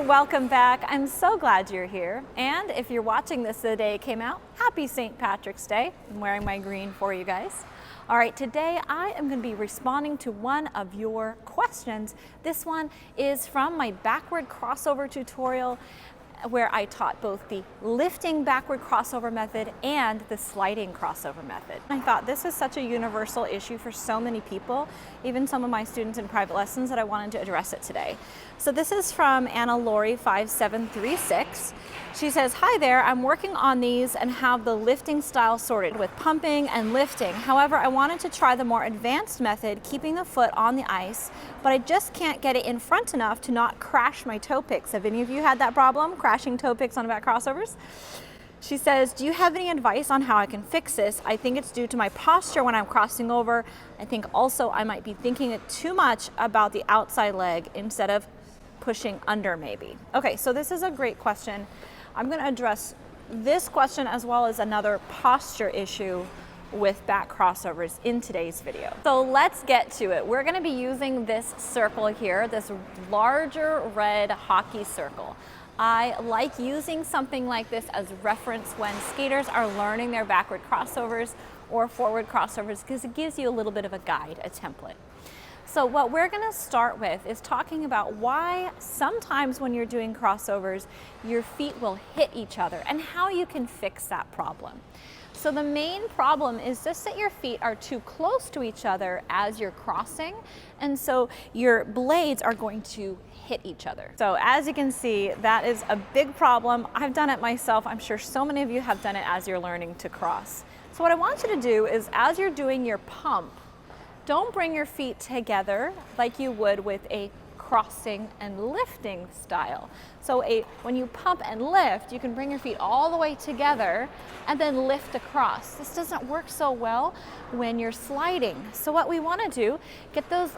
welcome back. I'm so glad you're here. And if you're watching this the day it came out, happy St. Patrick's Day. I'm wearing my green for you guys. All right, today I am going to be responding to one of your questions. This one is from my backward crossover tutorial where I taught both the lifting backward crossover method and the sliding crossover method. I thought this is such a universal issue for so many people, even some of my students in private lessons, that I wanted to address it today. So this is from Anna Lori 5736. She says, "Hi there, I'm working on these and have the lifting style sorted with pumping and lifting. However, I wanted to try the more advanced method, keeping the foot on the ice, but I just can't get it in front enough to not crash my toe picks." Have any of you had that problem, crashing toe picks on back crossovers? She says, "Do you have any advice on how I can fix this? I think it's due to my posture when I'm crossing over. I think also I might be thinking it too much about the outside leg instead of pushing under maybe." Okay, so this is a great question. I'm going to address this question as well as another posture issue with back crossovers in today's video. So let's get to it. We're going to be using this circle here, this larger red hockey circle. I like using something like this as reference when skaters are learning their backward crossovers or forward crossovers because it gives you a little bit of a guide, a template. So what we're going to start with is talking about why sometimes when you're doing crossovers, your feet will hit each other and how you can fix that problem. So the main problem is just that your feet are too close to each other as you're crossing, and so your blades are going to hit each other. So as you can see, that is a big problem. I've done it myself. I'm sure so many of you have done it as you're learning to cross. So what I want you to do is, as you're doing your pump, don't bring your feet together like you would with a crossing and lifting style. So when you pump and lift, you can bring your feet all the way together and then lift across. This doesn't work so well when you're sliding. So what we want to do, get those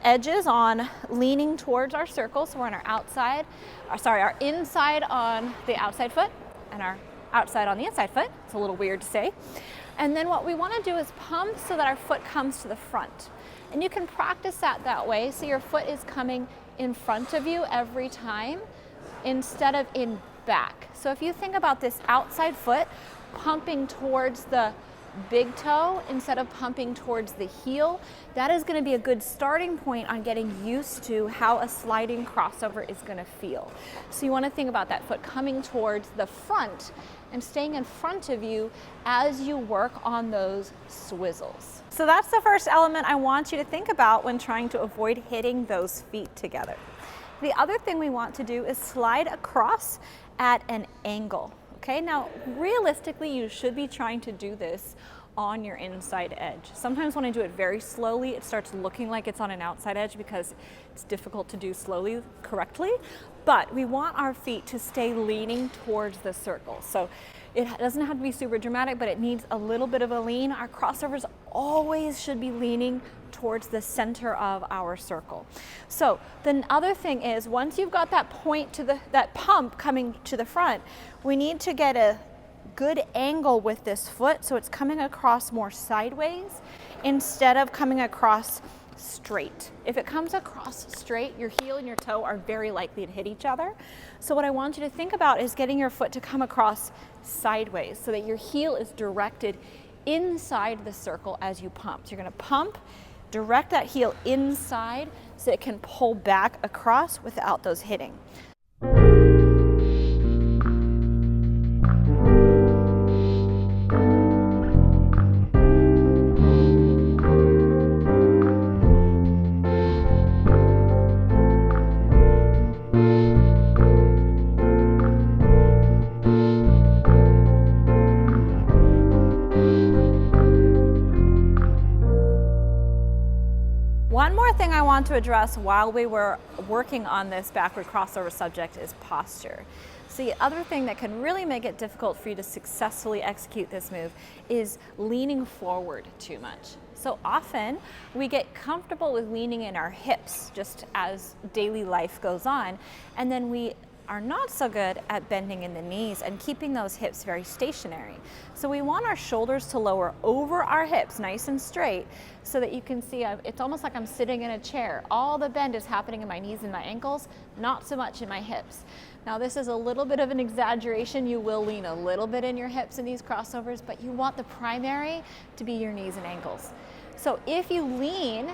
edges on leaning towards our circle. So we're on our inside on the outside foot and our outside on the inside foot. It's a little weird to say. And then what we want to do is pump so that our foot comes to the front. And you can practice that way, so your foot is coming in front of you every time instead of in back. So if you think about this outside foot pumping towards the big toe instead of pumping towards the heel, that is going to be a good starting point on getting used to how a sliding crossover is going to feel. So you want to think about that foot coming towards the front and staying in front of you as you work on those swizzles. So that's the first element I want you to think about when trying to avoid hitting those feet together. The other thing we want to do is slide across at an angle. Okay, now realistically, you should be trying to do this on your inside edge. Sometimes when I do it very slowly, it starts looking like it's on an outside edge because it's difficult to do slowly correctly. But we want our feet to stay leaning towards the circle. So it doesn't have to be super dramatic, but it needs a little bit of a lean. Our crossovers always should be leaning towards the center of our circle. So the other thing is, once you've got that point to that pump coming to the front, we need to get a good angle with this foot so it's coming across more sideways instead of coming across straight. If it comes across straight, your heel and your toe are very likely to hit each other. So what I want you to think about is getting your foot to come across sideways so that your heel is directed inside the circle as you pump. So you're going to pump, direct that heel inside so it can pull back across without those hitting. One more thing I want to address while we were working on this backward crossover subject is posture. So the other thing that can really make it difficult for you to successfully execute this move is leaning forward too much. So often we get comfortable with leaning in our hips just as daily life goes on, and then we are not so good at bending in the knees and keeping those hips very stationary. So we want our shoulders to lower over our hips, nice and straight, so that you can see it's almost like I'm sitting in a chair. All the bend is happening in my knees and my ankles, not so much in my hips. Now this is a little bit of an exaggeration. You will lean a little bit in your hips in these crossovers, but you want the primary to be your knees and ankles. So if you lean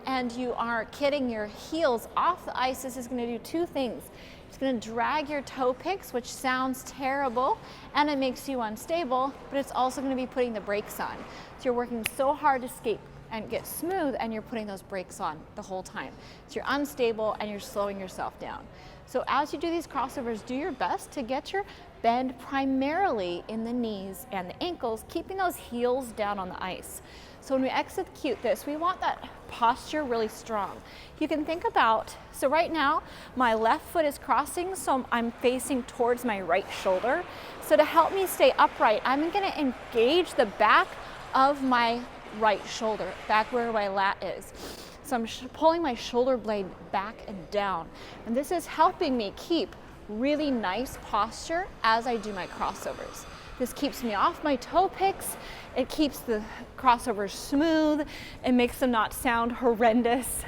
and you are getting your heels off the ice, this is going to do two things. It's going to drag your toe picks, which sounds terrible, and it makes you unstable, but it's also going to be putting the brakes on. So you're working so hard to skate and get smooth, and you're putting those brakes on the whole time. So you're unstable and you're slowing yourself down. So as you do these crossovers, do your best to get your bend primarily in the knees and the ankles, keeping those heels down on the ice. So when we execute this, we want that posture really strong. You can think about, so right now, my left foot is crossing, so I'm facing towards my right shoulder. So to help me stay upright, I'm gonna engage the back of my right shoulder, back where my lat is. So I'm pulling my shoulder blade back and down. And this is helping me keep really nice posture as I do my crossovers. This keeps me off my toe picks. It keeps the crossovers smooth. It makes them not sound horrendous.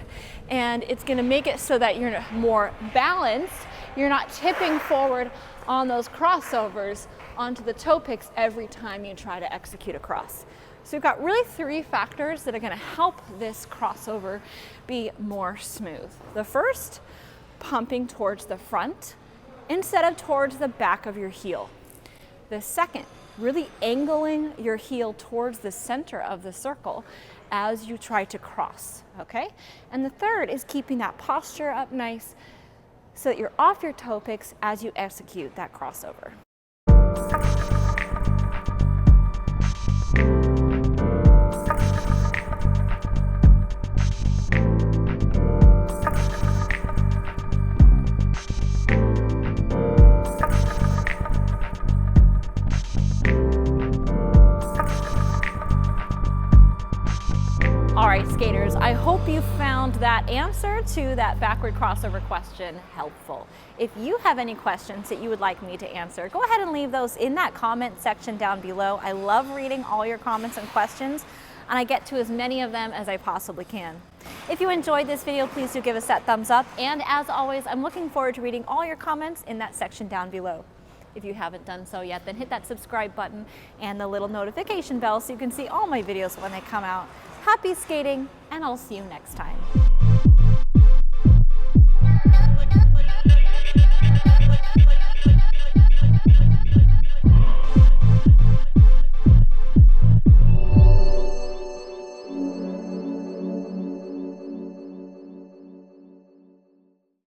And it's gonna make it so that you're more balanced. You're not tipping forward on those crossovers onto the toe picks every time you try to execute a cross. So we've got really three factors that are gonna help this crossover be more smooth. The first, pumping towards the front instead of towards the back of your heel. The second, really angling your heel towards the center of the circle as you try to cross, okay? And the third is keeping that posture up nice so that you're off your toe picks as you execute that crossover. All right, skaters, I hope you found that answer to that backward crossover question helpful. If you have any questions that you would like me to answer, go ahead and leave those in that comment section down below. I love reading all your comments and questions, and I get to as many of them as I possibly can. If you enjoyed this video, please do give us that thumbs up, and as always, I'm looking forward to reading all your comments in that section down below. If you haven't done so yet, then hit that subscribe button and the little notification bell so you can see all my videos when they come out. Happy skating, and I'll see you next time.